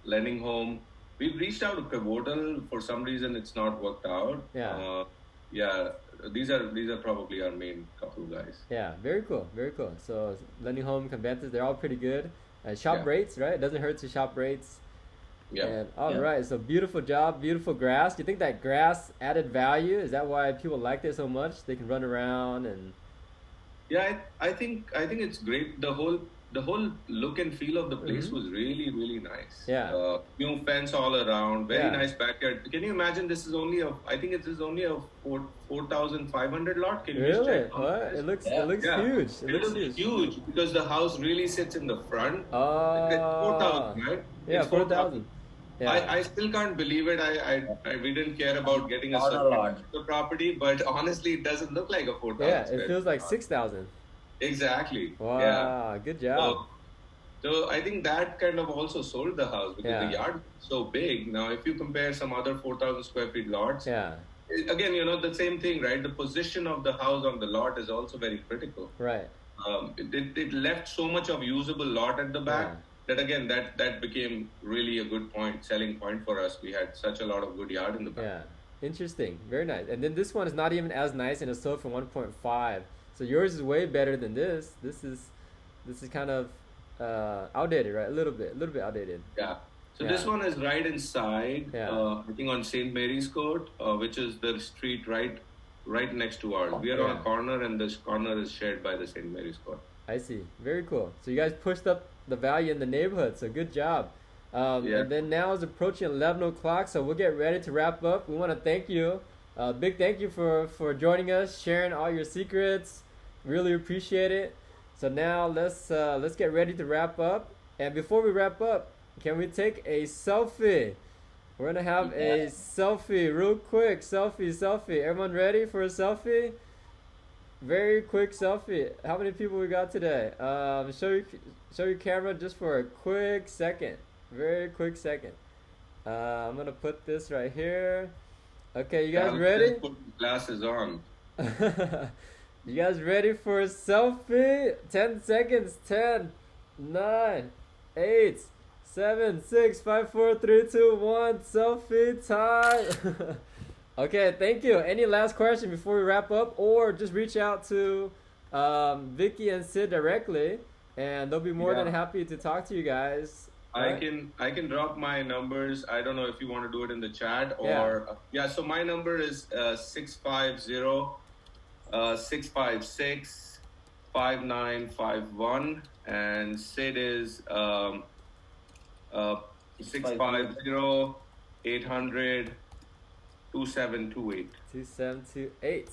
Lending Home. We've reached out to Pivotal. For some reason, it's not worked out. Yeah. These are probably our main couple guys. Yeah, very cool. So Lending Home, Conventus, they're all pretty good. Shop rates, right? It doesn't hurt to shop rates. Yeah. And right, so beautiful job, beautiful grass. Do you think that grass added value? Is that why people liked it so much? They can run around and. Yeah, I think it's great. The whole look and feel of the place was really, really nice. Yeah. New fence all around, very nice backyard. Can you imagine? This is only a 4,500 lot. Can you really? check? What? It looks huge. It looks huge because the house really sits in the front. Oh. It's 4,000, right? Yeah, 4,000. Yeah. I still can't believe it. We didn't care about getting a certificate of the property, but honestly, it doesn't look like a 4,000. Yeah, it feels like 6,000. Exactly. Wow, yeah. Good job. So I think that kind of also sold the house because the yard is so big. Now, if you compare some other 4,000 square feet lots, again, the same thing, right? The position of the house on the lot is also very critical. Right. It left so much of usable lot at the back. Yeah. That again, that became really a good selling point for us. We had such a lot of good yard in the back. Yeah, interesting, very nice. And then this one is not even as nice, and it's sold for 1.5. So yours is way better than this. This is kind of outdated, right? A little bit outdated. Yeah. So this one is right inside. I think on St. Mary's Court, which is the street right next to ours. We are on a corner, and this corner is shared by the St. Mary's Court. I see. Very cool. So you guys pushed up the value in the neighborhood, so good job. And then now it's approaching 11 o'clock, so we'll get ready to wrap up. We want to thank you, big thank you for joining us, sharing all your secrets. Really appreciate it. So now let's get ready to wrap up. And before we wrap up, Can we take a selfie? We're gonna have a selfie real quick. Selfie. Everyone ready for a selfie? Very quick selfie. How many people we got today? Show your camera just for a quick second. Very quick second. I'm gonna put this right here. Okay, you guys ready? Put glasses on. You guys ready for a selfie? 10 seconds. 10, 9, 8, 7, 6, 5, 4, 3, 2, 1. Selfie time. Okay, thank you. Any last question before we wrap up? Or just reach out to Vicky and Sid directly, and they'll be more than happy to talk to you guys. I can drop my numbers. I don't know if you want to do it in the chat or so my number is 650-656-5951, and Sid is 650-800-2728. 2728.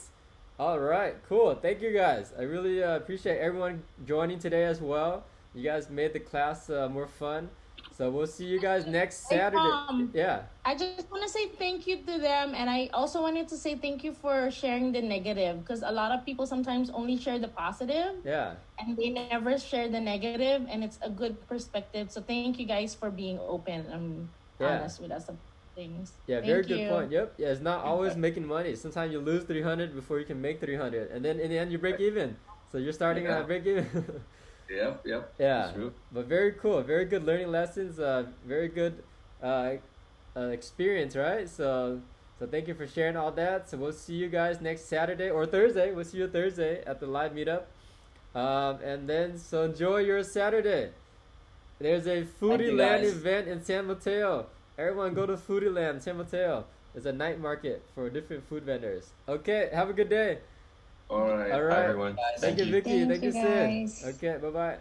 All right, cool. Thank you guys. I really appreciate everyone joining today as well. You guys made the class more fun. So we'll see you guys next Saturday. I just want to say thank you to them, and I also wanted to say thank you for sharing the negative, because a lot of people sometimes only share the positive. And they never share the negative, and it's a good perspective. So thank you guys for being open and honest with us about things. Very good point. Yep. It's not always making money. Sometimes you lose 300 before you can make 300, and then in the end you break even. So you're starting at break even. Yep. But very cool. Very good learning lessons. Very good experience, right? So thank you for sharing all that. So we'll see you guys next Saturday or Thursday. We'll see you Thursday at the live meetup. And then so enjoy your Saturday. There's a Foodie Land event in San Mateo. Everyone go to Foodie Land, San Mateo. It's a night market for different food vendors. Okay, have a good day. All right. Everyone. Thank you, Vicky. Thank you, Sid. Okay, bye-bye.